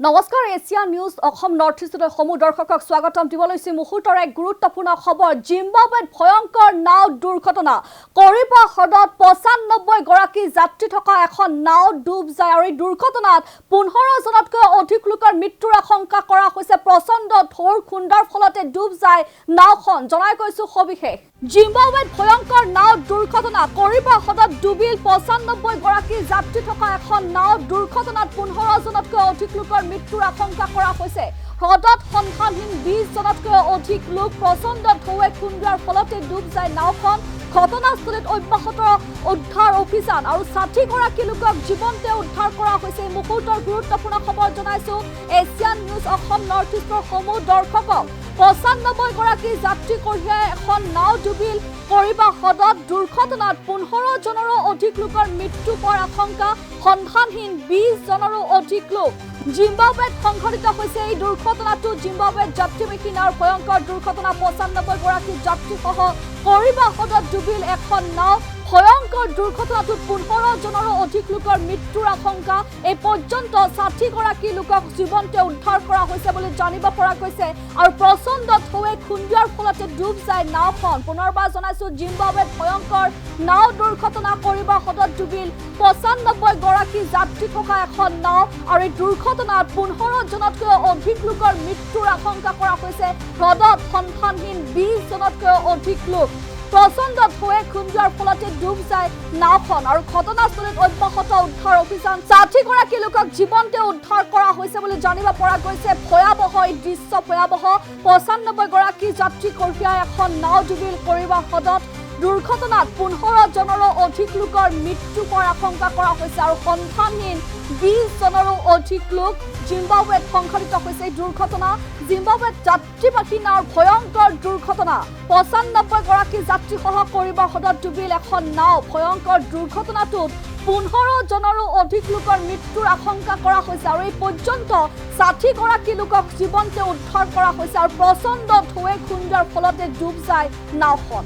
নমস্কাৰ Asia news Assam north ইষ্টৰ সমূহ দৰ্শকক স্বাগতম দিবলৈছে মুহূৰ্তৰ এক গুৰুত্বপূৰ্ণ খবৰ জিম্বাবৱেত ভয়ংকৰ নাও দুৰ্ঘটনা কৰিবা হ্ৰদত ৯৫ গৰাকী যাত্ৰী থকা এখন নাও ডুব যায় আৰু এই দুৰ্ঘটনাত ১৫ জনতকৈ অধিক লোকৰ মৃত্যুৰ আশংকা কৰা হৈছে প্ৰচণ্ড ঢৌৰ খুন্দাৰ ফলতে ডুব যায় নাওখন জনাই কৈছো সবিশেষ জিম্বাবৱেত ভয়ংকৰ নাও দুৰ্ঘটনা কৰিবা হ্ৰদত ডুবিল ৯৫ গৰাকী যাত্ৰী থকা এখন নাও দুৰ্ঘটনাত ১৫ জনতকৈ অধিক লোকৰ মৃত্যুৰ আশংকা কৰা হৈছে হ্ৰদত সন্ধানহীন ২০ জনতকৈ অধিক লোক প্ৰচণ্ড ঢৌৱে খুন্দাৰ ফলতে ডুব যায় নাওখন ঘটনাস্থলীত অব্যাহত উদ্ধাৰ অভিযান আৰু ৬০ গৰাকী লোকক জীৱন্তে উদ্ধাৰ কৰা হৈছে মুহূৰ্তৰ গুৰুত্বপূৰ্ণ খবৰ জনাইছো এছিয়ান নিউজ অসম নৰ্থ ইষ্টৰ সমূহ দৰ্শকক ৯৫ গৰাকী যাত্ৰী কঢ়িয়াই এখন নাও ডুবিল কৰিবা হ্ৰদত দুৰ্ঘটনাত ১৫ জনৰো অধিক লোকৰ মৃত্যু হোৱাৰ আশংকা সন্ধানহীন ২০ জনৰো অধিক লোক জিম্বাবৱেত সংঘটিত হৈছে এই দুৰ্ঘটনাটো জিম্বাবৱেত যাত্ৰীবাহী নাওৰ ভয়ংকৰ দুৰ্ঘটনা ৯৫ গৰাকী যাত্ৰীসহ কৰিবা হ্ৰদত ডুবিল এখন নাও ভয়ংকৰ দুৰ্ঘটনাটোত ১৫ জনৰো অধিক লোকৰ মৃত্যুৰ আশংকা এই পৰ্যন্ত ৬০ গৰাকী লোকক জীৱন্তে উদ্ধাৰ কৰা হৈছে বুলি জানিব পৰা গৈছে আৰু প্ৰচণ্ড ঢৌৱে খুন্দিয়াৰ ফলতে ডুব যায় নাওখন পুনৰবাৰ জনাইছো জিম্বাবৱেত ভয়ংকৰ নাও দুৰ্ঘটনা কৰিবা হ্ৰদত ডুবিল ৯৫ গৰাকী যাত্ৰী থকা এখন নাও আৰু এই দুৰ্ঘটনাত ১৫ জনতকৈ অধিক লোকৰ মৃত্যুৰ আশংকা কৰা হৈছে হ্ৰদত সন্ধানহীন ২০ জনতকৈ অধিক লোক প্ৰচণ্ড ঢৌৱে খুন্দিয়াৰ ফলতে ডুব যায় নাওখন আৰু ঘটনাস্থলীত অব্যাহত উদ্ধাৰ অভিযান ৬০ গৰাকী লোকক জীৱন্তে উদ্ধাৰ কৰা হৈছে বুলি জানিব পৰা গৈছে ভয়াৱহ এই দৃশ্য ভয়াৱহ ৯৫ গৰাকী যাত্ৰী কঢ়িয়াই এখন নাও ডুবিল কৰিবা হ্ৰদত দুৰ্ঘটনাত ১৫ জনৰো অধিক লোকৰ মৃত্যু হোৱাৰ আশংকা কৰা হৈছে আৰু সন্ধানহীন ২০ জনৰো অধিক লোক জিম্বাবৱেত সংঘটিত হৈছে দুৰ্ঘটনা জিম্বাবৱেত যাত্ৰীবাহী নাওৰ ভয়ংকৰ দুৰ্ঘটনা ৯৫ গৰাকী যাত্ৰীসহ কৰিবা হ্ৰদত ডুবিল এখন নাও ভয়ংকৰ দুৰ্ঘটনাটোত ১৫ জনৰো অধিক লোকৰ মৃত্যুৰ আশংকা কৰা হৈছে আৰু এই পৰ্যন্ত ৬০ গৰাকী লোকক জীৱন্তে উদ্ধাৰ কৰা হৈছে আৰু প্ৰচণ্ড ঢৌৱে খুন্দাৰ ফলতে ডুব যায় নাওখন